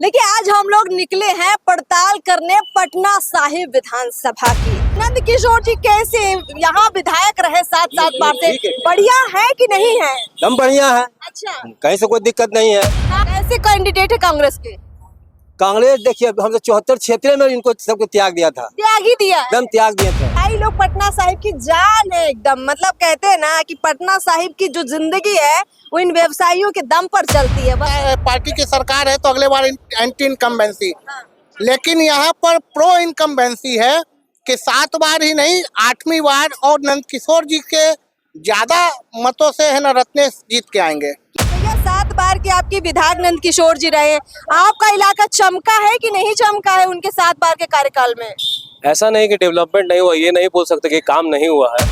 लेकिन आज हम लोग निकले हैं पड़ताल करने पटना साहिब विधानसभा की। नंद किशोर जी कैसे यहाँ विधायक रहे 7 बार से, बढ़िया है कि नहीं है? एकदम बढ़िया है। अच्छा, कहीं से कोई दिक्कत नहीं है। कैसे कैंडिडेट है कांग्रेस के? कांग्रेस देखिए, हम तो 74 क्षेत्र में इनको सबको त्याग दिया था, त्याग ही दिया है। एकदम त्याग दिए थे। भाई लोग पटना साहिब की जान है एकदम, मतलब कहते हैं ना कि पटना साहिब की जो जिंदगी है वो इन व्यवसायियों के दम पर चलती है। पार्टी की सरकार है तो अगले बार एंटी इनकम्बेंसी, लेकिन यहाँ पर प्रो इनकम्बेंसी है कि 7 बार ही नहीं 8वीं बार और नंद किशोर जी के ज्यादा मतों से है ना रत्नेश जीत के आएंगे। भैया 7 बार के आपके विधायक नंद किशोर जी रहे, आपका इलाका चमका है कि नहीं चमका है उनके 7 बार के कार्यकाल में? ऐसा नहीं कि डेवलपमेंट नहीं हुआ, ये नहीं बोल सकते कि काम नहीं हुआ है।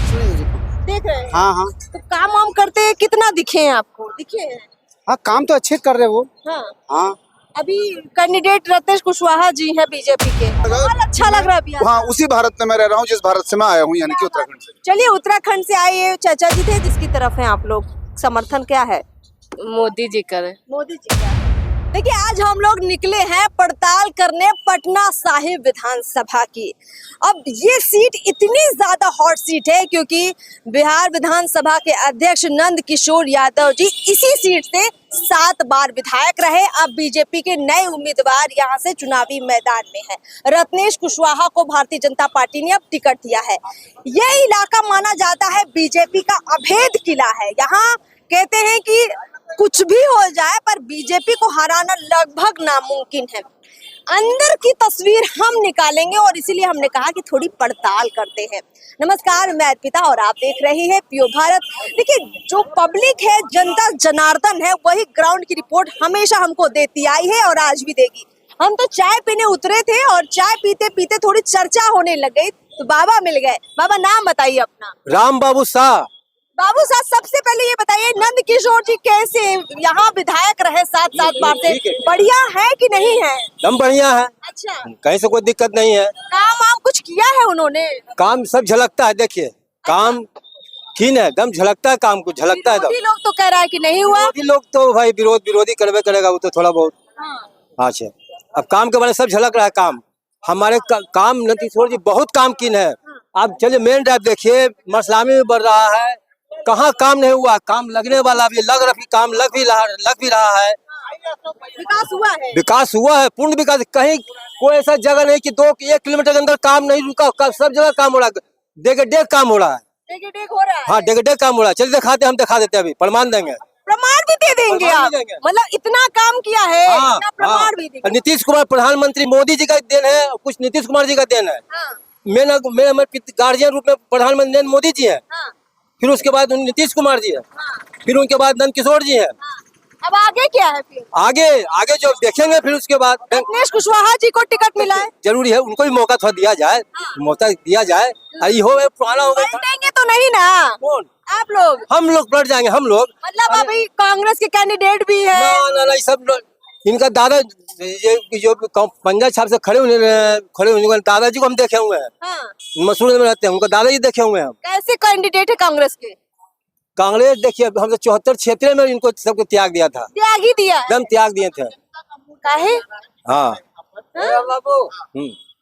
देख रहे हैं? हाँ हाँ तो काम वाम करते हैं, कितना दिखे हैं आपको? दिखे हैं? हाँ, काम तो अच्छे कर रहे वो। हाँ। हाँ अभी कैंडिडेट रत्नेश कुशवाहा जी हैं बीजेपी के, बहुत अच्छा लग रहा है अभी। हाँ, उसी भारत में मैं रह रहा हूँ जिस भारत से मैं आया हूँ, यानी कि उत्तराखंड से। चलिए उत्तराखंड से आए ये चाचा जी थे, जिसकी तरफ हैं आप लोग? समर्थन क्या है? मोदी जी करे। मोदी जी का। देखिए आज हम लोग निकले हैं पड़ताल करने पटना साहिब विधानसभा की। अब ये सीट इतनी ज्यादा हॉट सीट है क्योंकि बिहार विधानसभा के अध्यक्ष नंद किशोर यादव जी इसी सीट से 7 बार विधायक रहे। अब बीजेपी के नए उम्मीदवार यहाँ से चुनावी मैदान में है। रत्नेश कुशवाहा को भारतीय जनता पार्टी ने अब टिकट दिया है। ये इलाका माना जाता है बीजेपी का अभेद किला है। यहाँ कहते हैं कि कुछ भी हो जाए पर बीजेपी को हराना लगभग नामुमकिन है। अंदर की तस्वीर हम निकालेंगे और इसीलिए हमने कहा कि थोड़ी पड़ताल करते हैं। नमस्कार, मैं अर्पिता और आप देख रहे हैं पियो भारत। देखिए जो पब्लिक है, जनता जनार्दन है, वही ग्राउंड की रिपोर्ट हमेशा हमको देती आई है और आज भी देगी। हम तो चाय पीने उतरे थे और चाय पीते पीते थोड़ी चर्चा होने लग गई तो बाबा मिल गए। बाबा नाम बताइए अपना। राम बाबू शाह। बाबू साहब सबसे पहले ये बताइए, नंद किशोर जी कैसे यहाँ विधायक रहे 7 बार से, बढ़िया है कि नहीं है? एकदम बढ़िया है। अच्छा, कहीं से कोई दिक्कत नहीं है। काम वाम कुछ किया है उन्होंने? काम सब झलकता है। देखिए काम कीन है, एकदम झलकता है, काम कुछ झलकता है। विरोधी लोग तो कह रहा है कि नहीं हुआ। विरोधी लोग तो भाई विरोधी करवे करेगा वो तो थोड़ा बहुत। हाँ। अच्छा, अब काम के बारे में सब झलक रहा है। काम हमारे काम नंद किशोर जी बहुत काम कीन है। आप चलिए मेन ड्राइव देखिए, मरसलामी में बढ़ रहा है, कहाँ काम नहीं हुआ? काम लगने वाला भी लग रहा, काम लग भी रहा है। विकास हुआ है? विकास हुआ है, पूर्ण विकास। कहीं कोई ऐसा जगह नहीं कि 1 किलोमीटर के अंदर काम नहीं रुका, सब जगह काम हो रहा है। डेग काम हो रहा है। डेग हो रहा है? हाँ, डेग काम हो रहा है। चलिए दिखाते, हम दिखा देते हैं, अभी प्रमाण देंगे। प्रमाण भी दे देंगे आप? मतलब इतना काम किया है, हाँ, इतना प्रमाण भी देंगे। नीतीश कुमार प्रधानमंत्री मोदी जी का देन है, कुछ नीतीश कुमार जी का देन है। मेरे गार्जियन रूप में प्रधानमंत्री मोदी जी है, फिर उसके बाद नीतीश कुमार जी है, फिर उनके बाद नंद किशोर जी है। अब आगे क्या है फिर? आगे जो देखेंगे फिर उसके बाद। रत्नेश कुशवाहा जी को टिकट मिला है, जरूरी है उनको भी मौका थोड़ा दिया जाए। मौका दिया जाए। अरे हो पुराना हो गया, पलटेंगे तो नहीं ना? कौन? आप लोग? हम लोग पलट जाएंगे, हम लोग। मतलब अभी कांग्रेस के कैंडिडेट भी है? ना, सब लोग। इनका दादा ये जो पंजाब छाप से खड़े होने दादाजी को हम देखे हुए हैं। हाँ। मसूर में रहते हैं, उनका दादाजी देखे हुए हैं हम। कैसे कैंडिडेट है कांग्रेस के? कांग्रेस देखिए, हम तो 74 क्षेत्र में इनको सबको त्याग दिया था, त्याग ही दिया है? एकदम त्याग दिए थे। काहे? हाँ।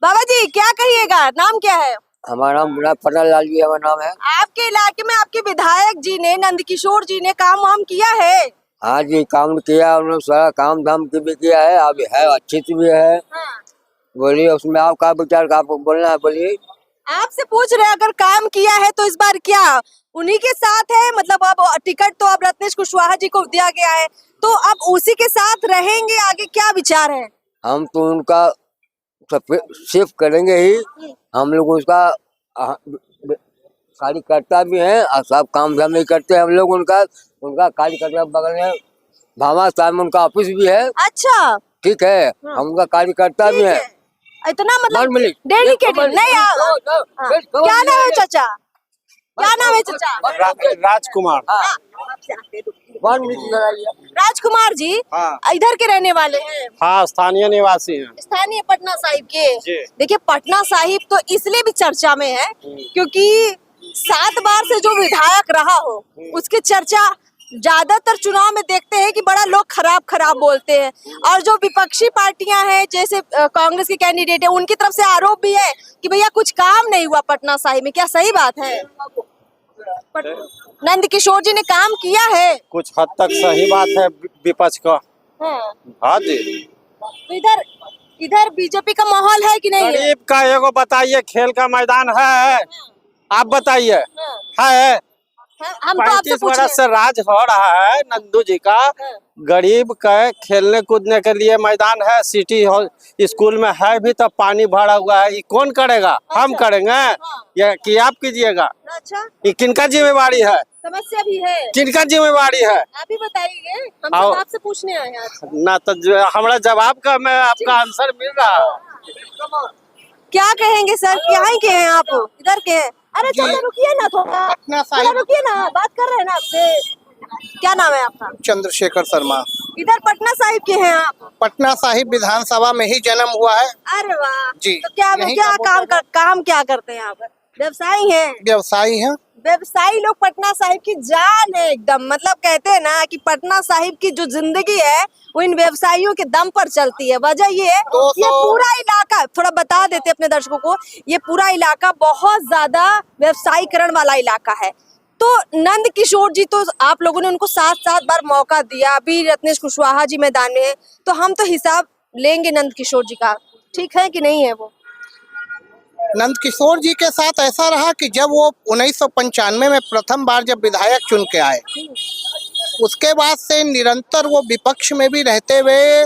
बाबा जी क्या कहिएगा, नाम क्या है? हमारा नाम पटल लाल जी हमारा नाम है। आपके इलाके में आपके विधायक जी ने, नंद किशोर जी ने काम वाम किया है? हाँ जी, काम किया उन्होंने, सारा काम धाम की भी किया है, अभी है अच्छी भी है। हाँ। बोलिए उसमें आपका विचार, आपको बोलना है, बोलिए। आपसे पूछ रहे अगर काम किया है तो इस बार क्या उन्हीं के साथ है? मतलब अब टिकट तो अब रत्नेश कुशवाहा जी को दिया गया है तो अब उसी के साथ रहेंगे, आगे क्या विचार है? हम तो उनका सिर्फ करेंगे ही, हम लोग उसका कार्यकर्ता भी हैं और सब काम धाम नहीं करते हम लोग। उनका कार्यकर्ता बगल में भामा साहब में उनका ऑफिस भी है। अच्छा, ठीक है, हम उनका कार्यकर्ता भी है। इतना मतलब डेडिकेटेड नहीं। क्या नाम है चाचा? क्या नाम है चाचा? राजकुमार। राजकुमार जी। हाँ। इधर के रहने वाले हैं? हाँ, स्थानीय निवासी हैं। स्थानीय पटना साहिब के। देखिए पटना साहिब तो इसलिए भी चर्चा में है क्योंकि 7 बार से जो विधायक रहा हो उसकी चर्चा ज्यादातर चुनाव में देखते हैं कि बड़ा लोग खराब खराब बोलते हैं, और जो विपक्षी पार्टियां हैं जैसे कांग्रेस के कैंडिडेट है उनकी तरफ से आरोप भी है कि भैया कुछ काम नहीं हुआ पटना साहिब में। क्या सही बात है? नंद किशोर जी ने काम किया है? कुछ हद तक सही बात है विपक्ष का। हाँ। हाँ जी। तो इधर इधर बीजेपी का माहौल है कि नहीं है? गरीब का एगो बताइए, खेल का मैदान है? आप बताइए। है? हम तो आपसे 35 पूछ रहे वर्ष से राज हो रहा है नंदू जी का। गरीब के खेलने कूदने के लिए मैदान है, सिटी हॉल स्कूल में है भी, तो पानी भरा हुआ है। ये कौन करेगा? हम करेंगे या कि आप कीजिएगा? हैं। अच्छा, ये किनका जिम्मेवारी है? समस्या भी है, किनका जिम्मेवारी है? आप ही बताइए, हम आओ। सब आपसे पूछने आए हैं आज। ना तो हमारा जवाब का मैं आपका आंसर मिल रहा है। क्या कहेंगे सर? यहाँ ही के हैं आप? इधर के हैं? अरे थोड़ा रुकिए ना, थोड़ा पटना थोड़ा साहिब रुकिए ना, बात कर रहे हैं ना आपसे। क्या नाम है आपका? चंद्रशेखर शर्मा। इधर पटना साहिब के हैं आप? पटना साहिब विधानसभा में ही जन्म हुआ है। अरे वाह जी, तो क्या यहीं क्या का काम क्या करते हैं आप? व्यवसायी हैं? व्यवसायी हैं। व्यवसायी लोग पटना साहिब की जान है एकदम। मतलब कहते हैं ना कि पटना साहिब की जो जिंदगी है वो इन व्यवसायियों के दम पर चलती है। वजह ये है, ये पूरा इलाका, थोड़ा बता देते अपने दर्शकों को, ये पूरा इलाका बहुत ज्यादा व्यवसायीकरण वाला इलाका है। तो नंद किशोर जी, तो आप लोगों ने उनको 7 बार मौका दिया, अभी रत्नेश कुशवाहा जी मैदान में है, तो हम तो हिसाब लेंगे नंद किशोर जी का, ठीक है कि नहीं है? वो नंद किशोर जी के साथ ऐसा रहा कि जब वो 1995 में प्रथम बार जब विधायक चुन के आए, उसके बाद से निरंतर वो विपक्ष में भी रहते हुए,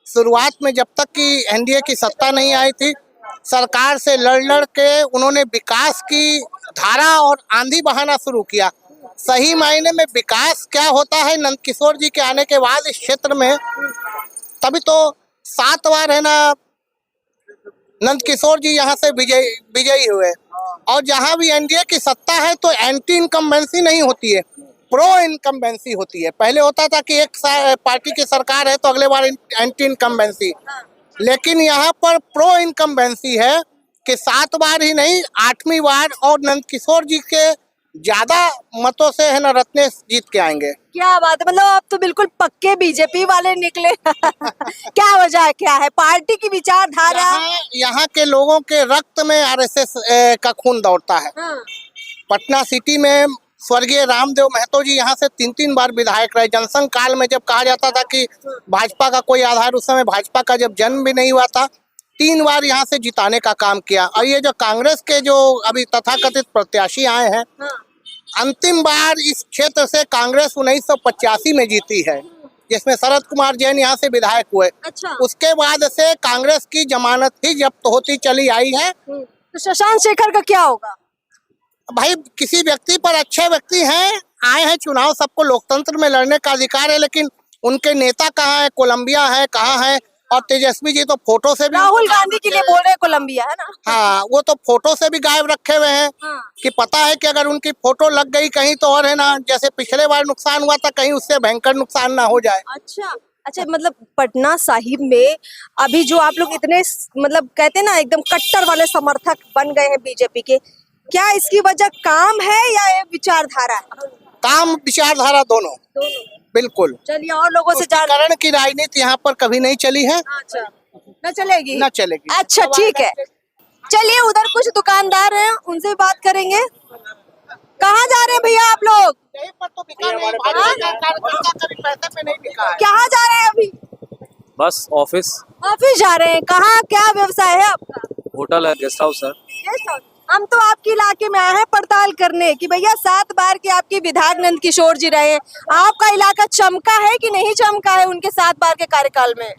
शुरुआत में जब तक कि एनडीए की सत्ता नहीं आई थी, सरकार से लड़ के उन्होंने विकास की धारा और आंधी बहाना शुरू किया। सही मायने में विकास क्या होता है नंद किशोर जी के आने के बाद इस क्षेत्र में, तभी तो 7 बार है ना नंद किशोर जी यहाँ से विजयी हुए। और जहाँ भी एनडीए की सत्ता है तो एंटी इनकम्बेंसी नहीं होती है, प्रो इनकम्बेंसी होती है। पहले होता था कि एक पार्टी की सरकार है तो अगले बार एंटी इनकम्बेंसी, लेकिन यहाँ पर प्रो इनकम्बेंसी है कि 7 बार ही नहीं 8वीं बार, और नंद किशोर जी के ज्यादा मतों से है ना रत्नेश जीत के आएंगे। क्या बात है, मतलब आप तो बिल्कुल पक्के बीजेपी वाले निकले। क्या वजह है, क्या है? पार्टी की विचारधारा? यहाँ के लोगों के रक्त में आरएसएस का खून दौड़ता है। हाँ। पटना सिटी में स्वर्गीय रामदेव महतो जी यहाँ से 3 बार विधायक रहे। जनसंघ काल में जब कहा जाता था कि भाजपा का कोई आधार, उस समय भाजपा का जब जन्म भी नहीं हुआ था, 3 बार यहाँ से जिताने का काम किया। और ये जो कांग्रेस के जो अभी तथाकथित प्रत्याशी आए हैं, अंतिम बार इस क्षेत्र से कांग्रेस 1985 में जीती है, जिसमें शरद कुमार जैन यहाँ से विधायक हुए। अच्छा। उसके बाद से कांग्रेस की जमानत ही जब्त होती चली आई है। तो शशांक शेखर का क्या होगा? भाई किसी व्यक्ति पर, अच्छे व्यक्ति हैं, आए हैं चुनाव, सबको लोकतंत्र में लड़ने का अधिकार है, लेकिन उनके नेता कहाँ है? कोलंबिया है, कहाँ है? और तेजस्वी जी तो फोटो से भी, राहुल गांधी के लिए बोल रहे हैं कोलंबिया, है ना? हाँ, वो तो फोटो से भी गायब रखे हुए हैं। हाँ। कि पता है कि अगर उनकी फोटो लग गई कहीं तो, और है ना, जैसे पिछले बार नुकसान हुआ था, कहीं उससे भयंकर नुकसान ना हो जाए। अच्छा अच्छा, मतलब पटना साहिब में अभी जो आप लोग इतने मतलब कहते हैं ना एकदम कट्टर वाले समर्थक बन गए हैं बीजेपी के, क्या इसकी वजह काम है या ये विचारधारा है? काम विचारधारा दोनों, बिल्कुल। चलिए और लोगों से जान। तुष्टीकरण की राजनीति यहाँ पर कभी नहीं चली है, अच्छा, न चलेगी? न चलेगी। अच्छा ठीक है, चलिए उधर कुछ दुकानदार हैं, उनसे भी बात करेंगे। कहाँ जा रहे हैं भैया आप लोग? यहीं पर तो बिका नहीं, कार्यकर्ता कभी पैसे पे नहीं बिका है। कहाँ जा रहे हैं अभी? बस ऑफिस, ऑफिस जा रहे हैं। कहाँ, क्या व्यवसाय है आपका? होटल है, गेस्ट हाउस है। Guest house. हम तो आपके इलाके में आए हैं पड़ताल करने कि भैया 7 बार के आपके विधायक नंद किशोर जी रहे हैं, आपका इलाका चमका है कि नहीं चमका है उनके 7 बार के कार्यकाल में?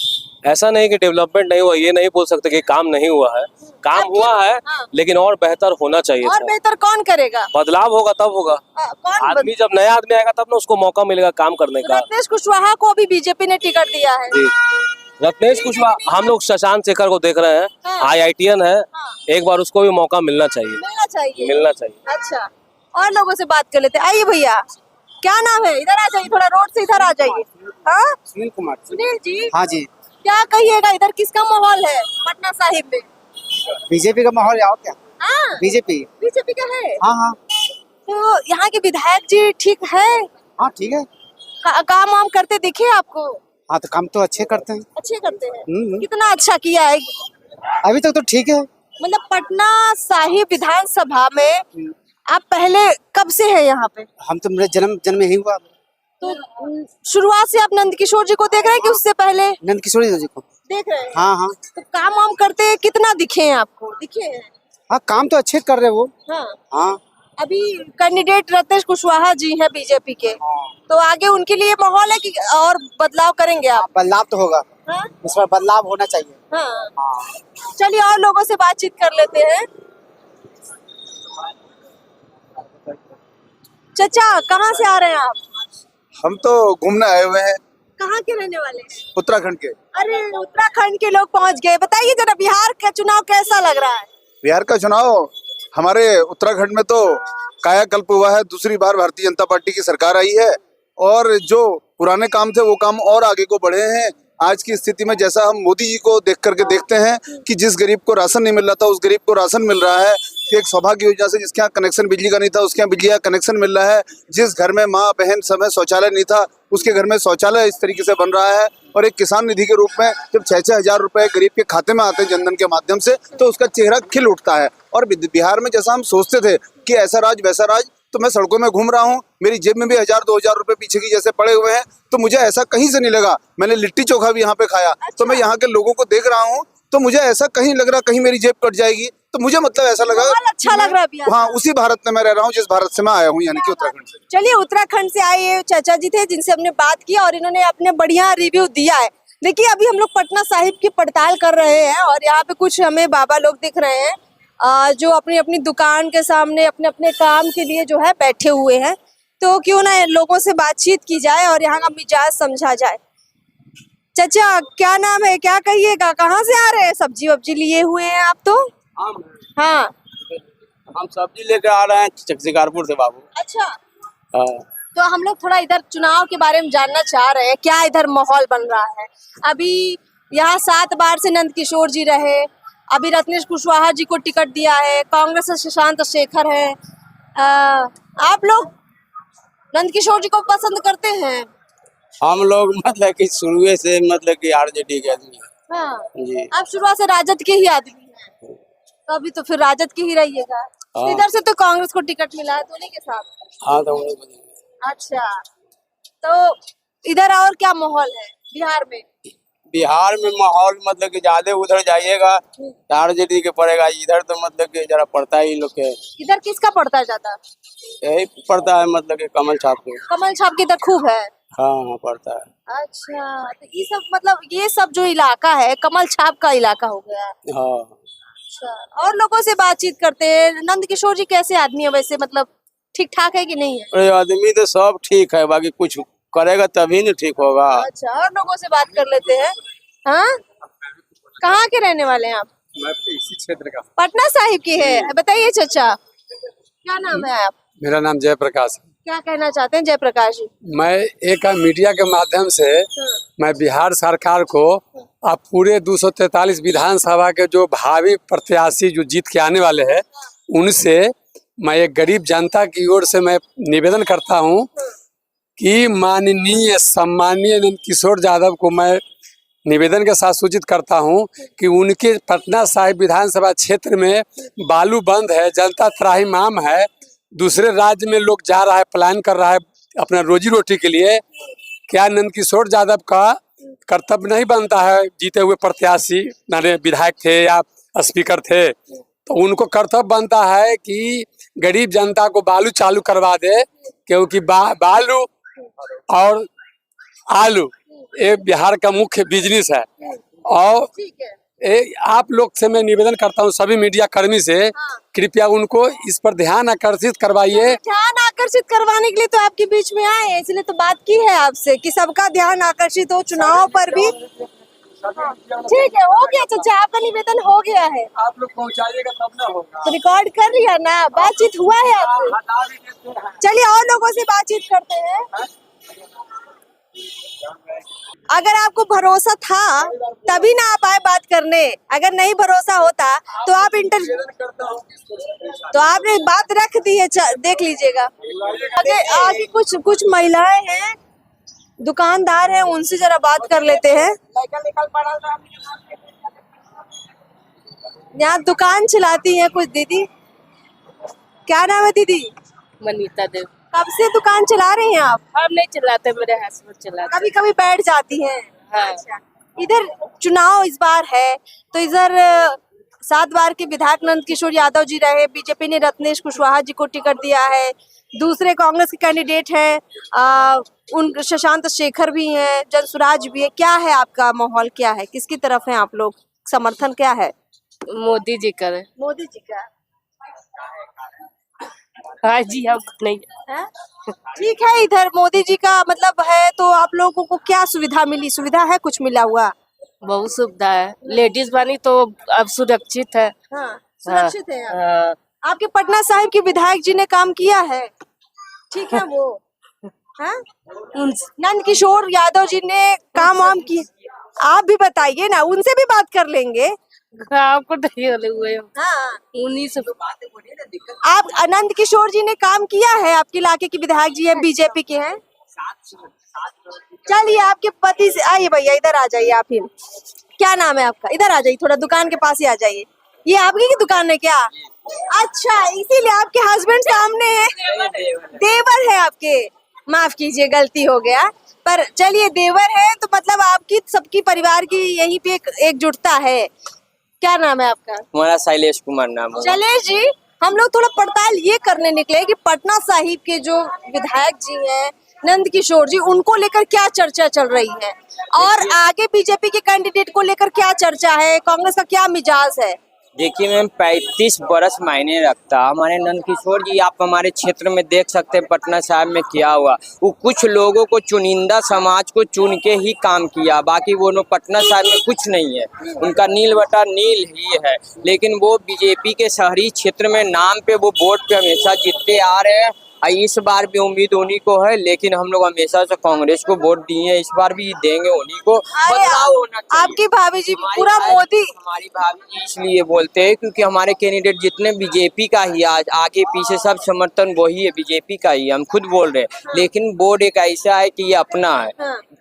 ऐसा नहीं कि डेवलपमेंट नहीं हुआ, ये नहीं बोल सकते कि काम नहीं हुआ है, काम हुआ है, लेकिन और बेहतर होना चाहिए और था। बेहतर कौन करेगा? बदलाव होगा तब होगा। कौन? आदमी जब नया आदमी आएगा तब ना उसको मौका मिलेगा काम करने का। रत्नेश कुशवाहा को भी बीजेपी ने टिकट दिया है। जी, रत्नेश कुशवाहा, हम लोग शशांक शेखर को देख रहे हैं, IITN है, एक बार उसको भी मौका मिलना चाहिए, मिलना चाहिए। अच्छा, और लोगों से बात कर लेते हैं। आइए भैया, क्या नाम है? इधर आ जाइए, थोड़ा रोड से इधर आ जाइए। हाँ, सुनील कुमार। सुनील जी, हाँ जी, क्या कहिएगा, इधर किसका माहौल है पटना साहिब में? बीजेपी का माहौल है। और क्या? हाँ, बीजेपी का है। हाँ हाँ तो यहाँ के विधायक जी ठीक है? हाँ, ठीक है। काम वाम करते दिखे आपको? हाँ तो काम तो अच्छे करते हैं। अच्छे करते हैं। कितना अच्छा किया है? अभी तक तो ठीक है। मतलब पटना साहिब विधानसभा में आप पहले कब से है यहाँ पे? हम तो मेरे जन्म यही हुआ। तो शुरुआत से आप नंदकिशोर जी को देख रहे हैं कि उससे पहले नंद किशोर जी को देख रहे हैं? हाँ हाँ तो काम वाम करते कितना दिखे हैं आपको? दिखे हैं? हाँ, काम तो अच्छे कर रहे वो। हाँ। हाँ अभी कैंडिडेट रत्नेश कुशवाहा जी हैं बीजेपी के, तो आगे उनके लिए माहौल है कि और बदलाव करेंगे आप? बदलाव तो होगा। हाँ? इस बार बदलाव होना चाहिए। हाँ। चलिए और लोगों से बातचीत कर लेते हैं। चाचा कहाँ से आ रहे हैं आप? हम तो घूमने आए हुए हैं। कहाँ के रहने वाले? उत्तराखंड के। अरे उत्तराखंड के लोग पहुँच गए। बताइए जरा बिहार का चुनाव कैसा लग रहा है? बिहार का चुनाव हमारे उत्तराखंड में तो कायाकल्प हुआ है। दूसरी बार भारतीय जनता पार्टी की सरकार आई है और जो पुराने काम थे वो काम और आगे को बढ़े हैं। आज की स्थिति में जैसा हम मोदी जी को देख करके देखते हैं कि जिस गरीब को राशन नहीं मिल रहा था उस गरीब को राशन मिल रहा है। एक सौभाग्य योजना से जिसके यहाँ कनेक्शन बिजली का नहीं था उसके यहाँ बिजली का कनेक्शन मिल रहा है। जिस घर में माँ बहन सब है शौचालय नहीं था उसके घर में शौचालय इस तरीके से बन रहा है। और एक किसान निधि के रूप में जब 6-6 हजार रुपए गरीब के खाते में आते हैं जनधन के माध्यम से तो उसका चेहरा खिल उठता है। और बिहार में जैसा हम सोचते थे कि ऐसा राज वैसा राज, तो मैं सड़कों में घूम रहा हूँ, मेरी जेब में भी 1000-2000 रुपए पीछे की जैसे पड़े हुए हैं, तो मुझे ऐसा कहीं से नहीं लगा। मैंने लिट्टी चोखा भी यहाँ पे खाया। तो मैं यहाँ के लोगों को देख रहा हूँ तो मुझे ऐसा कहीं लग रहा कहीं मेरी जेब कट जाएगी। तो मुझे मतलब ऐसा लगा अच्छा लग रहा है। हाँ, उसी भारत में मैं रह रहा हूँ जिस भारत से मैं आया हूँ, यानी कि उत्तराखंड से। चलिए उत्तराखंड से आए ये चाचा जी थे जिनसे हमने बात की और इन्होंने अपने बढ़िया रिव्यू दिया है। देखिए अभी हम लोग पटना साहिब की पड़ताल कर रहे हैं और यहाँ पे कुछ हमें बाबा लोग दिख रहे हैं जो अपनी अपनी दुकान के सामने अपने अपने काम के लिए जो है बैठे हुए हैं। तो क्यों ना लोगों से बातचीत की जाए और यहाँ का मिजाज समझा जाए। चाचा क्या नाम है, क्या कहिएगा, कहाँ से आ रहे हैं? सब्जी वब्जी लिए हुए हैं आप तो? हाँ हम सब्जी लेकर आ रहे हैं शिकारपुर से बाबू। अच्छा। हाँ। तो हम लोग थोड़ा इधर चुनाव के बारे में जानना चाह रहे हैं, क्या इधर माहौल बन रहा है? अभी यहाँ 7 बार से नंदकिशोर जी रहे, अभी रत्नेश कुशवाहा जी को टिकट दिया है, कांग्रेस से शशांक शेखर है। आप लोग नंदकिशोर जी को पसंद करते हैं? हम लोग मतलब कि शुरू से मतलब कि आरजेडी के आदमी हैं। हाँ। जी। आप शुरुआत से राजद के ही आदमी हैं, तो अभी तो फिर राजद के ही रहिएगा। हाँ। इधर से तो कांग्रेस को टिकट मिला है, तो उन्हीं के साथ। हाँ तो वही बनेंगे। अच्छा, तो इधर और क्या माहौल है बिहार में? बिहार में माहौल मतलब कि ज्यादा उधर जाइएगा आरजेडी के पड़ेगा, इधर तो मतलब कि जरा पड़ता ही लोग के। इधर किसका पड़ता है ज्यादा? यही पड़ता है मतलब कि कमल छाप को। कमल छाप की इधर खूब है। हाँ पड़ता है। अच्छा, तो ये सब मतलब ये सब जो इलाका है कमल छाप का इलाका हो गया है। हाँ। अच्छा, और लोगों से बातचीत करते हैं। नंदकिशोर जी कैसे आदमी है वैसे, मतलब ठीक ठाक है कि नहीं है? अरे आदमी तो सब ठीक है, बाकी कुछ करेगा तभी न ठीक होगा। अच्छा, और लोगों से बात कर लेते हैं। हाँ, कहाँ के रहने वाले हैं आप? मैं इसी क्षेत्र का। पटना साहिब की है। बताइए चाचा, क्या नाम है आप? मेरा नाम जयप्रकाश है। क्या कहना चाहते हैं जयप्रकाश जी? मैं एक मीडिया के माध्यम से मैं बिहार सरकार को अब पूरे 243 विधानसभा के जो भावी प्रत्याशी जो जीत के आने वाले हैं उनसे मैं एक गरीब जनता की ओर से मैं निवेदन करता हूं कि माननीय सम्मानीय नंदकिशोर यादव को मैं निवेदन के साथ सूचित करता हूं कि उनके पटना साहिब विधानसभा क्षेत्र में बालू बंद है, जनता त्राहिमाम है, दूसरे राज्य में लोग जा रहा है, प्लान कर रहा है अपना रोजी रोटी के लिए। क्या नंदकिशोर यादव का कर्तव्य नहीं बनता है, जीते हुए प्रत्याशी माने विधायक थे या स्पीकर थे, तो उनको कर्तव्य बनता है कि गरीब जनता को बालू चालू करवा दे, क्योंकि बालू और आलू ये बिहार का मुख्य बिजनेस है। और आप लोग से मैं निवेदन करता हूँ सभी मीडिया कर्मी से, कृपया उनको इस पर ध्यान आकर्षित करवाइए। ध्यान आकर्षित करवाने के लिए तो आपके बीच में आए, इसलिए तो बात की है आपसे कि सबका ध्यान आकर्षित हो चुनाव पर भी। ठीक है, हो गया चाचा, आपका निवेदन हो गया है। आप लोग पहुँचाइएगा तब ना होगा। तो रिकॉर्ड कर लिया ना, बातचीत हुआ है आपसे। चलिए और लोगों से बातचीत करते हैं। अगर आपको भरोसा था तभी ना आप आए बात करने, अगर नहीं भरोसा होता तो आप तो आपने बात रख दी है। देख लीजिएगा आगे कुछ महिलाएं हैं दुकानदार है, उनसे जरा बात कर लेते हैं। यहाँ दुकान चलाती है कुछ दीदी, क्या नाम है दीदी? मनीता देव। कब से दुकान चला रही हैं आप? हम नहीं चलाते, मेरे हस्बैंड चलाते। कभी कभी बैठ जाती हैं। हाँ। अच्छा। इधर चुनाव इस बार है तो इधर 7 बार के विधायक नंद किशोर यादव जी रहे, बीजेपी ने रत्नेश कुशवाहा जी को टिकट दिया है, दूसरे कांग्रेस के कैंडिडेट हैं उन शशांत शेखर भी हैं, जनसुराज भी है। क्या है आपका माहौल, क्या है, किसकी तरफ है आप लोग, समर्थन क्या है? मोदी जी करे। मोदी जी का। हाँ जी, हम नहीं। है? ठीक है, इधर मोदी जी का मतलब है तो आप लोगों को क्या सुविधा मिली, सुविधा है कुछ मिला हुआ? बहुत सुविधा है, लेडीज बनी तो अब सुरक्षित है। हाँ, सुरक्षित है। हाँ। आपके पटना साहिब के विधायक जी ने काम किया है, ठीक है वो। हाँ? नंद किशोर यादव जी ने काम वाम किया, आप भी बताइए ना, उनसे भी बात कर लेंगे। आपको नहीं होले हुए। हाँ। 19 आप आनंद किशोर जी ने काम किया है, आपके इलाके के विधायक जी है, बीजेपी के हैं। चलिए आपके पति से आइए भैया, इधर आ जाइए आप ही। क्या नाम है आपका? इधर आ जाइए, थोड़ा दुकान के पास ही आ जाइए। ये आपकी की दुकान है क्या? अच्छा, इसीलिए आपके हस्बैंड सामने है। देवर है आपके, माफ कीजिए गलती हो गया, पर चलिए देवर है तो मतलब आपकी सबकी परिवार की यहीं पे एकजुटता है। क्या नाम है आपका? हमारा शैलेश कुमार नाम है। शैलेश जी, हम लोग थोड़ा पड़ताल ये करने निकले कि पटना साहिब के जो विधायक जी हैं नंद किशोर जी, उनको लेकर क्या चर्चा चल रही है और आगे बीजेपी के कैंडिडेट को लेकर क्या चर्चा है, कांग्रेस का क्या मिजाज है? देखिए मैम, 35 बरस मायने रखता। हमारे नंद किशोर जी, आप हमारे क्षेत्र में देख सकते हैं पटना साहिब में क्या हुआ। वो कुछ लोगों को, चुनिंदा समाज को चुन के ही काम किया, बाकी वो लोग पटना साहिब में कुछ नहीं है। उनका नील बटा नील ही है, लेकिन वो बीजेपी के शहरी क्षेत्र में नाम पे वो वोट पे हमेशा जीतते आ रहे हैं। इस बार भी उम्मीद उन्हीं को है, लेकिन हम लोग हमेशा से कांग्रेस को वोट दिए हैं, इस बार भी देंगे उन्हीं को। बदलाव होना चाहिए। आपकी भाभी जी पूरा मोदी, हमारी भाभी जी इसलिए बोलते हैं क्योंकि हमारे कैंडिडेट जितने बीजेपी का ही, आज आगे पीछे सब समर्थन वही है, बीजेपी का ही, हम खुद बोल रहे हैं। लेकिन बोर्ड एक ऐसा है कि ये अपना है,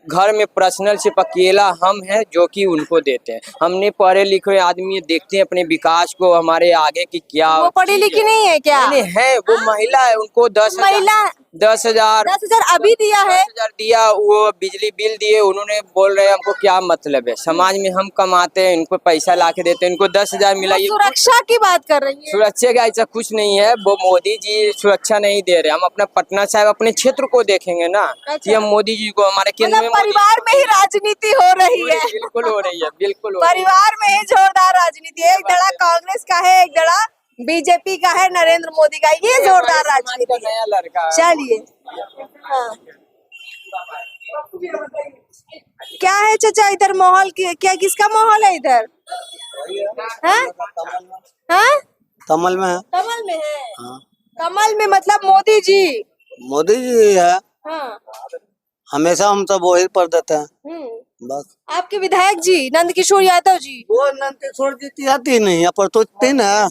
घर में पर्सनल सिर्फ अकेला हम हैं जो कि उनको देते हैं। हमने पढ़े लिखे आदमी देखते हैं अपने विकास को, हमारे आगे की क्या। वो पढ़ी लिखी नहीं है क्या? नहीं है, वो महिला है, उनको 10,000 अभी दिया है। 10,000 दिया, वो बिजली बिल दिए। उन्होंने बोल रहे हैं हमको क्या मतलब है, समाज में हम कमाते हैं, इनको पैसा ला के देते हैं, इनको 10,000 मिला। ये सुरक्षा की बात कर रही है। सुरक्षा का ऐसा कुछ नहीं है, वो मोदी जी सुरक्षा नहीं दे रहे। हम अपना पटना साहिब अपने क्षेत्र को देखेंगे ना, कि हम मोदी जी को, हमारे केंद्र में परिवार में ही राजनीति हो रही है। बिल्कुल हो रही है, बिल्कुल परिवार में ही जोरदार राजनीति है। एक धड़ा कांग्रेस का है, एक धड़ा बीजेपी का है, नरेंद्र मोदी का, ये जोरदार राजनीति है। नया लड़का। चलिए, हाँ। क्या है चाचा इधर माहौल, क्या किसका माहौल है इधर? हाँ? हाँ? कमल में है। कमल में है। हाँ। कमल में मतलब मोदी जी। मोदी जी है, हाँ। हमेशा हम सब वही पर देते हैं बस। आपके विधायक जी नंद किशोर यादव जी, वो नंद किशोर जी आती नहीं है, पर तो 3 है,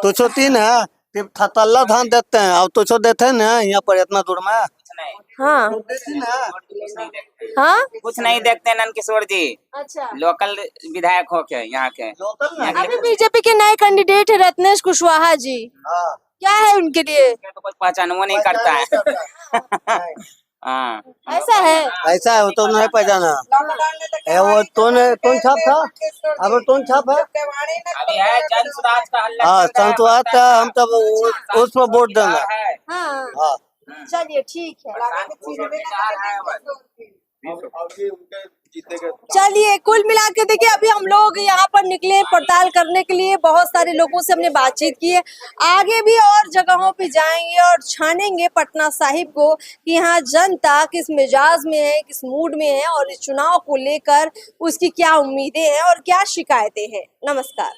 तो 3 है, फिर थतल्ला धान देते हैं, अब तो देते हैं ना यहाँ पर इतना दूर में। हाँ हाँ, कुछ नहीं देखते नंद किशोर जी, अच्छा लोकल विधायक हो के यहाँ के। अभी बीजेपी के नए कैंडिडेट है रत्नेश कुशवाहा जी, क्या है उनके लिए? तो कुछ पहचान वो नहीं करता है। हाँ, ऐसा है, ऐसा है, वो तो नहीं पहचाना। वो कौन छाप था, अब कौन छाप है? अभी है जनसुराज का हल्ला। हाँ, संतवाद का, हम तब उस पर वोट देना। हाँ हाँ, चलिए ठीक है। चलिए कुल मिला के देखिए, अभी हम लोग यहाँ पर निकले पड़ताल करने के लिए, बहुत सारे लोगों से हमने बातचीत की है। आगे भी और जगहों पे जाएंगे और छानेंगे पटना साहिब को कि यहाँ जनता किस मिजाज में है, किस मूड में है और इस चुनाव को लेकर उसकी क्या उम्मीदें हैं और क्या शिकायतें हैं। नमस्कार।